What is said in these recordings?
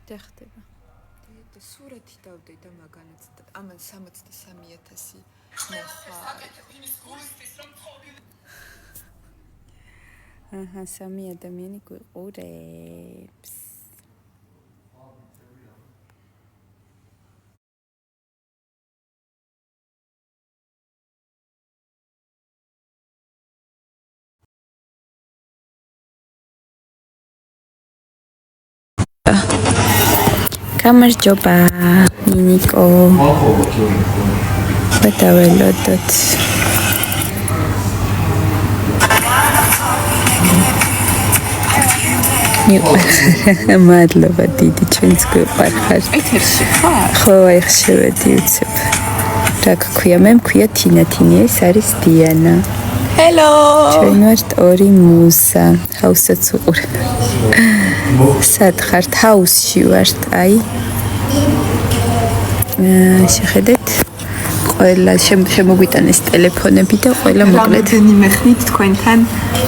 და ხდება. და სურათი დავდე და მაგანაც ამან 63,000 ნახა. აჰა, 3 ადამიანი გვიყურებს. გამარჯობა, ნინიკო. გადაველოდოთ. მადლობა დიდი ჩვენს გვიყარხართ. ეთერში ხარ? ხო, აი ხშევედი უცებ. რა გქვია? მე მქვია თინა, ეს არის დიანა. ჰელო. ჩვენ ვართ ორი მუსა. ჰაუსაც უყურებ. სად ხართ? ჰაუსში ვართ, აი. შეხედეთ. ყველა შემოგვიტანეს ტელეფონები და ყველა მოკლედ. რამდენი ხნით თქვენთან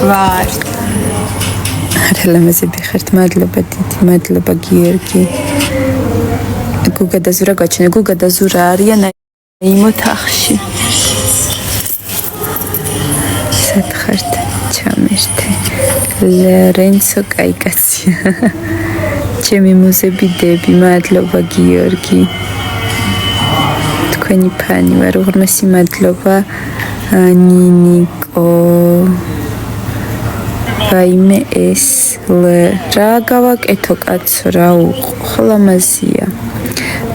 ვარ? არა ლამაზები ხართ, მადლობა დიდი, მადლობა გიორგი. გუგა და ზურა გაჩვენა, გუგა და ზურა არიან იმ ოთახში. სად ხართ? ჩამერთე. ლორენცო კაიკაცია. ჩემი მუზები დები, მადლობა გიორგი. თქვენი ფანი ვარ, უღრმესი მადლობა ნინიკო. ვაიმე ეს რა გავაკეთო კაცო, რა უხლამაზია.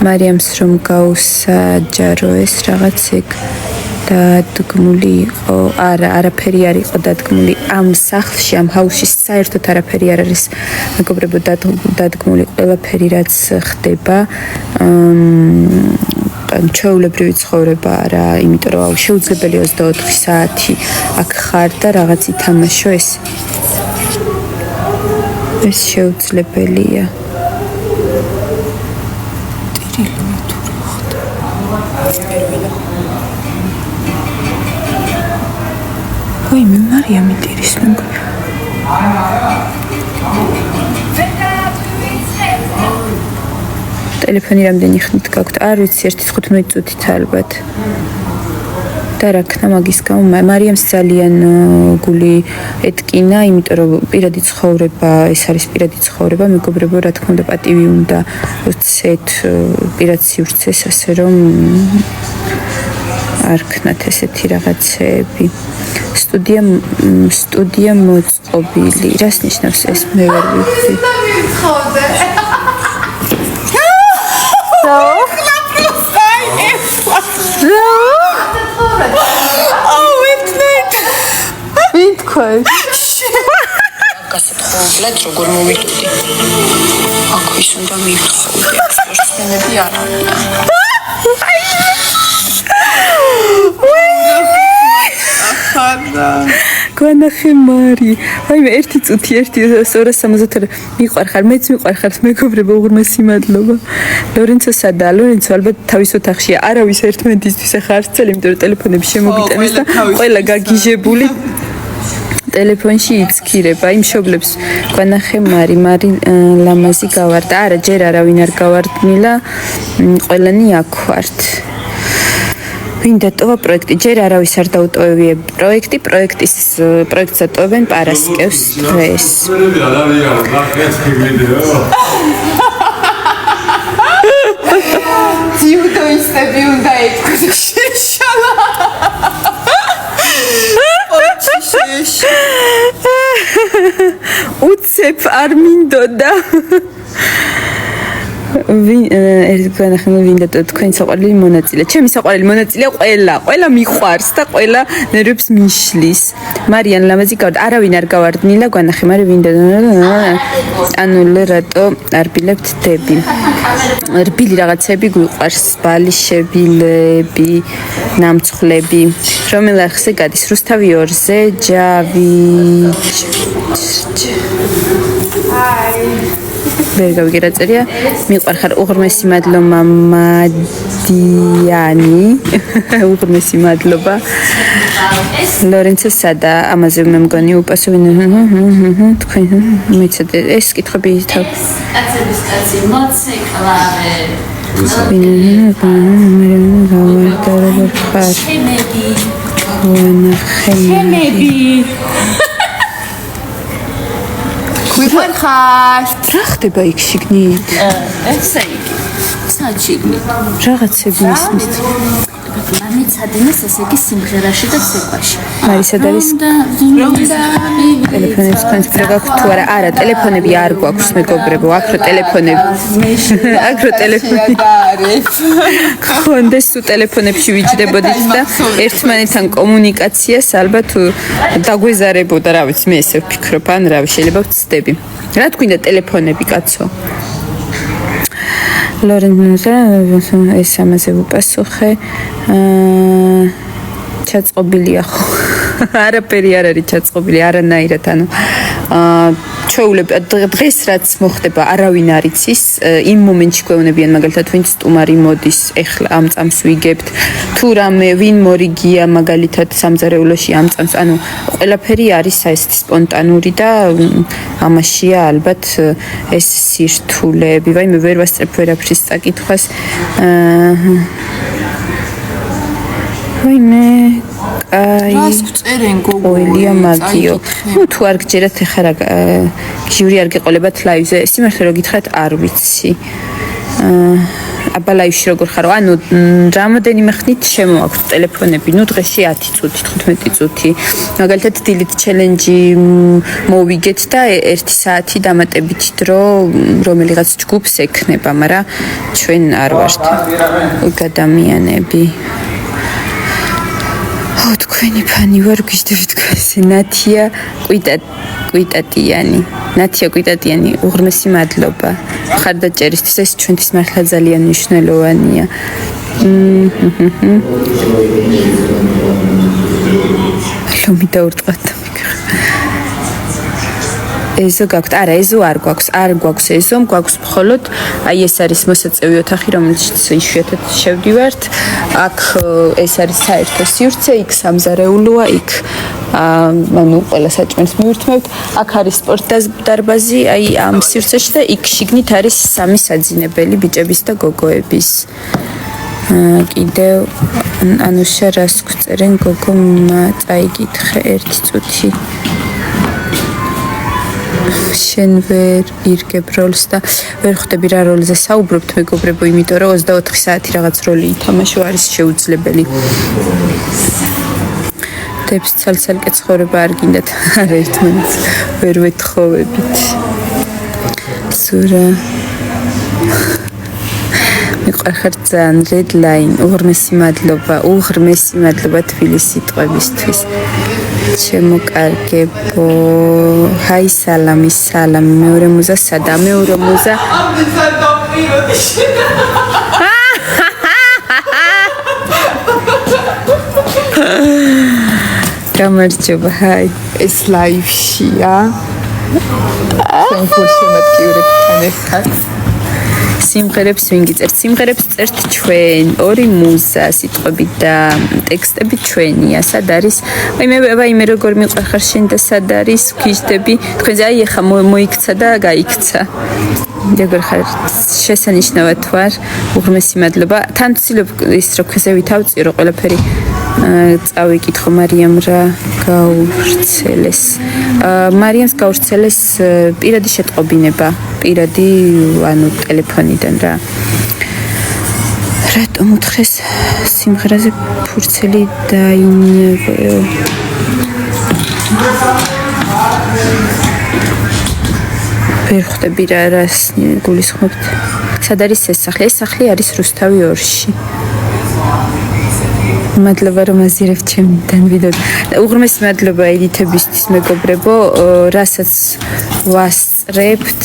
მარიამს რომ გაუსაჯარო ეს რაღაც ეგ დადგმული იყო, არაფერი არ იყო დადგმული ამ სახლში, ამ ჰაუსში საერთოდ არაფერი არ არის მეგობრებო დადგმული, ყველაფერი რაც ხდება ჩვეულებრივი ცხოვრება არა, იმიტომ რომ შეუძლებელი 24 საათი აქ ხარ და რაღაც ითამაშო ეს შეუძლებელია. ტირილი თუ რა ხდება? ვაიმე მარიამი ტირის მეგობრებო. ტელეფონი რამდენი ხნით გაქვთ? არ ვიცი, 1-15 წუთით ალბათ. და რა ქნა მაგის გამო მარიამს ძალიან გული ეთკინა, იმიტომ რომ პირადი ცხოვრება, ეს არის პირადი ცხოვრება, მეგობრებო, რა თქმა უნდა პატივი უნდა ვცეთ პირად სივრცეს, ასე რომ არ ქნათ ესეთი რაღაცეები. სტუდია მოწყობილი. რას ნიშნავს ეს? მე ვერ ვიცი. ვინ თქვენ? გასათხოვებლად როგორ მოვიტუდი? აქვის უნდა მივთხოვდი, სპორტსმენები არ არის. განახე მარი. ვაიმე, 1 წუთი 1:260 მიყვარხარ, მეც მიყვარხარ, მეგობრებო, უღრმესი მადლობა. ლორენცო სადა? ლორენცო ალბათ თავის ოთახშია. არავის ერთმანეთისთვის ახლა არ წელი, იმიტომ რომ ტელეფონები შემოგიტანეს და ყველა გაგიჟებული ტელეფონში იცქირება. იმ მშობლებს განახე მარი ლამაზი გავარდა. არა, ჯერ არავინ არ გავარდნილა, ყველანი აქ ვართ. ვინ დატოვა პროექტი? ჯერ არავის არ დაუტოვებია პროექტს ატოვებენ პარასკევს დღეს. ძიუდოისტები უნდა ეთქვას შეშალა. უცებ არ მინდოდა. ვინ და თქვენი საყვარელი მონაწილე? ჩემი საყვარელი მონაწილე ყველა მიყვარს და ყველა ნერვებს მიშლის. მარიან ლამაზი გავარდა, არავინ არ გავარდნილა, განახე მარი ვინ და ანუ რატო არბილებთ დები? რბილი რაღაცები გვიყვარს, ბალიშებილები, ნამცხრები. რომელ არხზე გადის? რუსთავი 2-ზე, ვერ გავიგე რა წერია. მიყვარხარ, უღრმესი მადლობა მამადი დიანი უღრმესი მადლობა ლორენცო სადა ამაზე მე მგონი უპასუხე თქვენ მეცადე ეს კითხები თავ კაცების კაცი მოცეკლავე გვიფარხართ რა ხდება იქ შიგნით ესე იგი საჩიგნი რაღაცები ისმის მამიცადინეს ესე იგი სიმღერაში და ცეკვაში მარისად არის ტელეფონებს კონსპირა გაქვთ თუ არა არა ტელეფონები არ გვაქვს მეგობრებო აქრო ტელეფონები აქრო ტელეფონი ხონდეს თუ ტელეფონებში ვიჯდებოდით და ერთმანეთთან კომუნიკაციას ალბათ დაგვეზარებოდა რა ვიცი მე ესე ვფიქრობ ან რა შეიძლება ვცდები რა თქვინდა ტელეფონები კაცო ლორენცო ეს ამაზე ვუპასუხე ჩაწყობილია ხო არაფერი არ არის ჩაწყობილი არანაირად ანუ ჩვეულებ დღეს რაც მოხდება არავინ არ იცის იმ მომენტში გვეუბნებიან მაგალითად ვინც სტუმარი მოდის ეხლა ამ წამს ვიგებთ თუ რამე ვინ მორიგია მაგალითად სამზარეულოში ამ წამს ანუ ყველაფერი არის საერთოდ სპონტანური და ამაშია ალბათ ეს სირთულეები ვაი მე ვერ ვასწრებ ვერაფრის წაკითხვას ვაი მე აი წერენ გოგოილია მაგიო ნუ თუ არ გჯერათ ეხლა რა გიური არ გეყოლებათ ლაივზე სიმართლე რო გითხრათ არ ვიცი აბა ლაივში როგორ ხარო ანუ რამოდენიმე ხნით შემოაქვთ ტელეფონები ნუ დღეში 10 წუთი 15 წუთი მაგალითად დილით ჩელენჯი მოვიგეთ და 1 საათი დამატებით დრო რომელიღაც ჯგუფს ექნება მაგრამ ჩვენ არ ვართ ადამიანები თქვენი ფანი ვარ გიждები თქვენზე ნათია კვიტატიანი უღრმესი მადლობა მხარდაჭერისთვის ეს ჩვენთვის მართლა ძალიან მნიშვნელოვანია ლომი დაურტყათ ეზო გაქვთ არა ეზო არ გვაქვს ეზო გვაქვს მხოლოდ აი ეს არის მოსაწევი ოთახი რომელშიც იშვიათად შევდივართ აქ ეს არის საერთო სივრცე იქ სამზარეულოა იქ ანუ ყველა საჭმელს მივირთმევთ აქ არის სპორტდარბაზი აი ამ სივრცეში და იქ შიგნით არის სამი საძინებელი ბიჭების და გოგოების კიდევ ანუშა რას გვწერენ გოგო წაიკითხე 1 წუთი შენ ვერ ირგებ როლს და ვერ ხვდები რა როლზე საუბრობთ მეგობრებო იმიტომ რომ 24 საათი რაღაც როლი ითამაშო არის შეუძლებელი დებს ცალ-ცალკე ცხოვრება არ გინდათ არა ერთმანეთს ვერ ვეთხოვებით ზურა მიყვარხარ ძალიან რედლაინ უღრმესი მადლობა თბილის სიტყვებისთვის ჩემო კარგებო ჰაი სალამი მეორე მუზა სადა მეორე მუზა გამარჯობა ჰაი ეს ლაივშია შემოგვიმატკივრებთან ერთად სიმღერებს ვინ გიწერთ? სიმღერებს წერთ ჩვენ, ორი მუზა, სიტყვები და ტექსტები ჩვენია. სად არის? აი მე როგორ მიყვარხარ შენ და სად არის? გიждები. თქვენზე აი ეხა მოიქცა და გაიქცა. როგორ ხარ? შესანიშნავად ვარ. უღრმესი მადლობა. თან ვცდილობ ის რო ქვაზე ვითავწირო ყველაფერი. წავიკითხო მარიამ რა გაურცელეს. მარიამს გაურცელეს პირადი შეტყობინება. პირადი ანუ ტელეფონიდან რა. რატომ უთხრეს სიმღერაზე ფურცელი დაინებო? ვერ ხვდები რა რას გულისხმობთ. სად არის ეს სახლი? ეს სახლი არის რუსთავი 2-ში. მადლობა რომ აზირებთ ჩემთან ვიდეო. უღრმესი მადლობა ედიტებისთვის მეგობრებო, რასაც ვასწრებთ.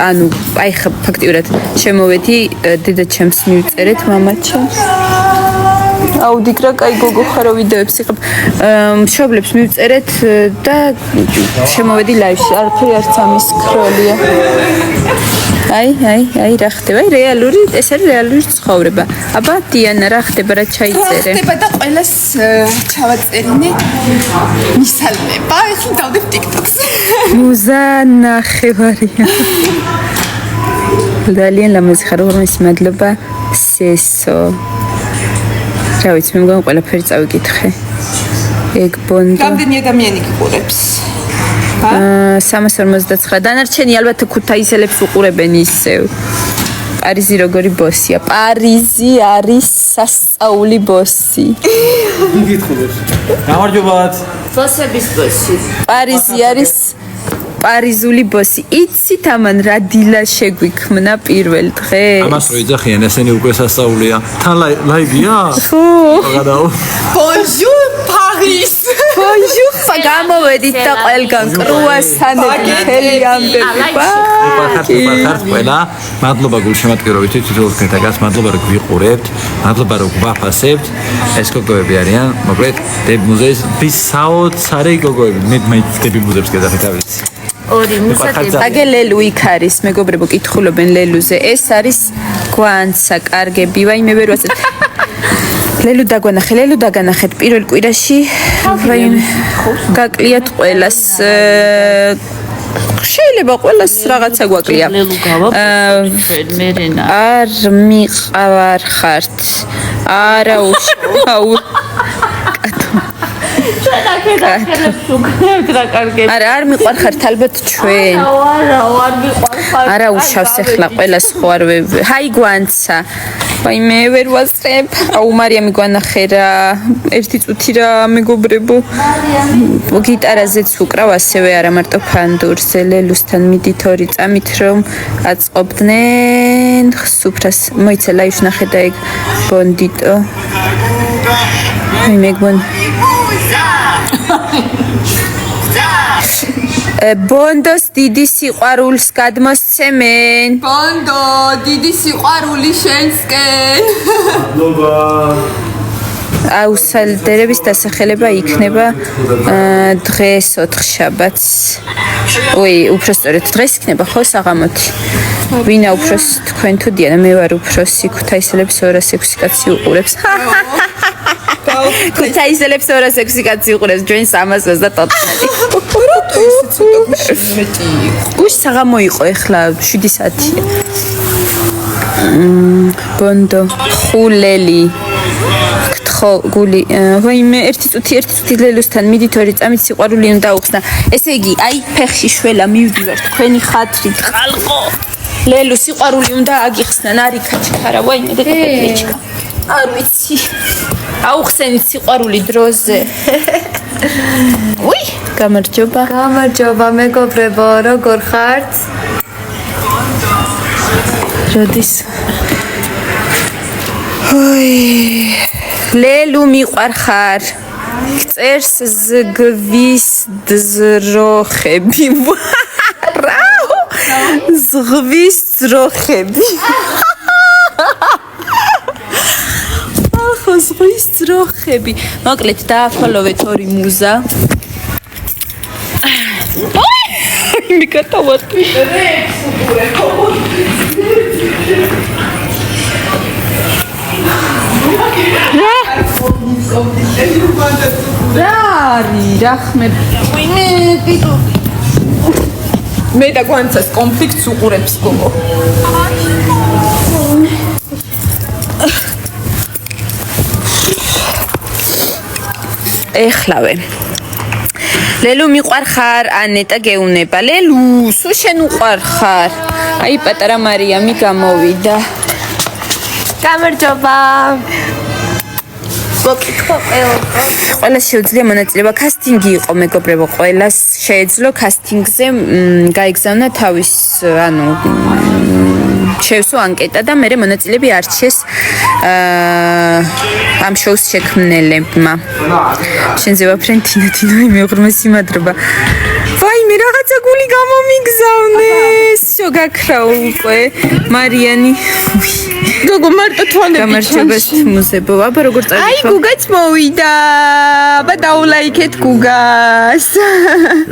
ანუ აი ფაქტიურად შემოვედი დედა ჩემს მივწერეთ მამაჩემს. აუდიკრა კაი გოგო ხარო ვიდეოებს იღებ. მშობლებს მივწერეთ და შემოვედი ლაივში. არაფერი არც ამის ქროლია. აი რა ხდება? რეალური, ეს არის რეალური ცხოვრება. აბა დიანა რა ხდება, რა ჩაიწერე? ხდება და ყველას ჩავაწერინე. მისალმება, ეხლა დავდებ TikTok-ს. მუზა ნახევარია. ძალიან ლამაზი ხარ, უღრმესი მადლობა. სესო. რა ვიცი, მე მგონი ყველაფერი წავიკითხე. ეგ ბონდო. რამდენი ადამიანი გიყურებს? 359. დანარჩენი ალბათ ქუთაისელებს უყურებენ ისევ. პარიზი როგორი ბოსია? პარიზი არის სასწაული ბოსი. გითხულებს. გამარჯობათ. ბოსების ბოსი. პარიზი არის პარიზული ბოსი. იცით ამან რა დილა შეგვიქმნა პირველ დღეს? ამას რო იძახიან, ესენი უკვე სასწაულია. თან ლაივია? ხო. გადაო. Bonjour Paris. ბონჟურ, გამოვედით და ყველგან კრუასანები მთელი ამბები. პარხართ ყველა. მადლობა გულშემატკივრობით თითოეულ კეთილს, მადლობა რომ გვიყურებთ, მადლობა რომ გვაფასებთ. ეს გოგოები არიან, მოკლედ, დებ მუზეის საოცარი გოგოები. მე დები მუზეებს გადახეთავით. ორი მუსაკები. აგე ლელუ იქ არის, მეგობრებო, კითხულობენ ლელუზე. ეს არის გვანცა, კარგები, ვაი მე ვერ ვასწრებ. ლელუ დაგანახეთ პირველ კვირაში. ვაი გაკლიათ ყველას. შეიძლება ყველას რაღაცა გვაკლია. ლელუ გავა. მერენა. არ მიყავარ ხართ. არა უშაუ. არა არ მიყვარხართ ალბათ ჩვენ. არ მიყვარხარ. არა უშავს ახლა ყველას ხო არ ჰაი გვანცა. ვაი მე ვერ ვასწრებ. აუ მარიამი გვანახე რა. ერთი წუთი რა მეგობრებო. გიტარაზეც უკრავ ასევე არა მარტო ფანდურზე ლელუსთან მიდით ორი წამით რომ აწყობდნენ სუფრას. მოიცა ლაივში ნახე და ეგ ბონდიტო. აი მეგონ ბონდოს დიდი სიყვარულს გადმოსცემენ. ბონდო, დიდი სიყვარული შენსკენ. მადლობა. აუსალდერების დასახელება იქნება დღეს 4 შაბათს. ой, უბრალოდ დღეს იქნება ხო საღამოთი. ვინა უფროს თქვენ თუ დიანა? მე ვარ უფროსი. ქუთაისელებს 206 კაცი უყურებს. ქუთაისელებს 206 კაცი უყურებს, ჩვენ 330. გუშ საღამო იყო ახლა 7 საათია. ბონდო ხულელი ხო გული ვაიმე ერთი წუთი ლელუსთან მიდით ორი წამით სიყვარული უნდა უხსნა. ესე იგი აი ფეხში შველა მივდივარ თქვენი ხათრით ხალხო. ლელუ სიყვარული უნდა აგიხსნა ნარიქა ჩქარა ვაიმე დედაფელიჩკა. არ ვიცი. აუხსენით სიყვარული დროზე. უი გამარჯობა. გამარჯობა მეგობრებო, როგორ ხართ? როდის ой ლელუ მიყვარხარ წერს ზგვის ძროხები რა ზღვის ძროხები ახო ზღვის ძროხები მოკლედ დააფოლოვეთ ორი მუზა მე კატავატი რახმე მე და გვანცას კონფლიქტს უყურებს გოგო. ეხლავე ლელუ მიყვარხარ ანეტა გეუნება ლელუ სულ შენ უყვარხარ აი პატარა მარიამი გამოვიდა გამარჯობა. ყველას შეუძლია მონაწილეობა კასტინგი იყო მეგობრებო ყველას შეეძლო კასტინგზე გაიგზავნა თავის ანუ შევსო ანკეტა და მე მონაწილეები არჩიეს ამ შოუს შექმნელებმა შენზე ვაფრენთინა თინოი მეუღრმესი მადლობა ვაი მე რაღაცა გული გამომიგზავნეს შო გაქრა უკვე მარიანი გოგო მარტო თვალები გამარჯვებას მუზებო აბა როგორ წავიდე აი გუგაც მოვიდა აბა დაულაიქეთ გუგას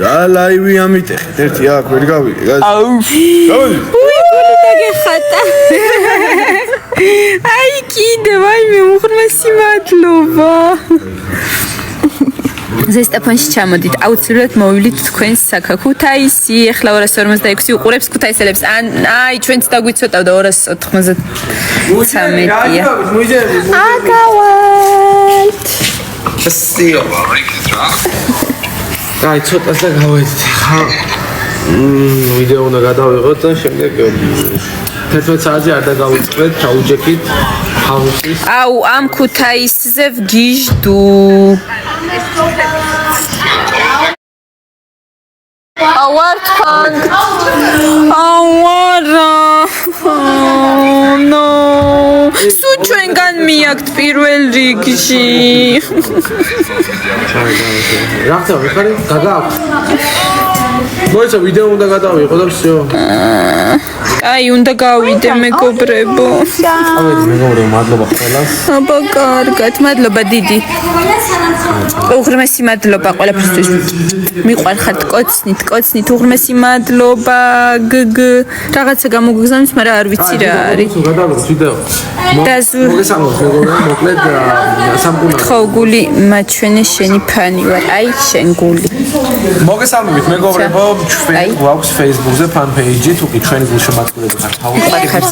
რა ლაივი ამიტეხეთ ერთი აქ ვერ გავიგე აუ უი გული დაგეხატა აი კიდე ვაიმე უღრმესი მადლობა ზესტაფონში ჩამოდით აუცილებლად მოვივლით თქვენს საქაქუთაისი ახლა 246 უყურებს ქუთაისელებს აი ჩვენც დაგვიცოტავდა 293-ია აკავალთ სიო აი ცოტას და გავედით ხა ვიდეო უნდა გადავიღოთ და შემდეგ 11 საათზე არ დაგავიწყდეთ ჩაუჯექით ხალხის აუ ამ ქუთაისზე ვგიჟდუ ავართან ავარა ნო სუ ჩვენგან მიაქვთ პირველ რიგში რა ხდება ვიხარი გაგააქვს მოიცა ვიდეო უნდა გადავიღო და всё აი უნდა გავიდე მეგობრებო ავედი მეგობრებო მადლობა ყველას აბა კარგად მადლობა დიდი უღრმესი მადლობა ყველაფრისთვის მიყვარხართ კოცნით უღრმესი მადლობა გგ რაღაცა გამოგგზავნით მაგრამ არ ვიცი რა არის გადავიღოთ ვიდეო მოგესალმებით მეგობრებო მოკლედ სამკურნალო ხო გული მაჩვენე შენი ფანი ვარ აი შენ გული მოგესალმებით მეგობრებო ჩვენ გვაქვს Facebook-ზე fan page-ი თუ კი ჩვენი გულშემატკივრები ხართ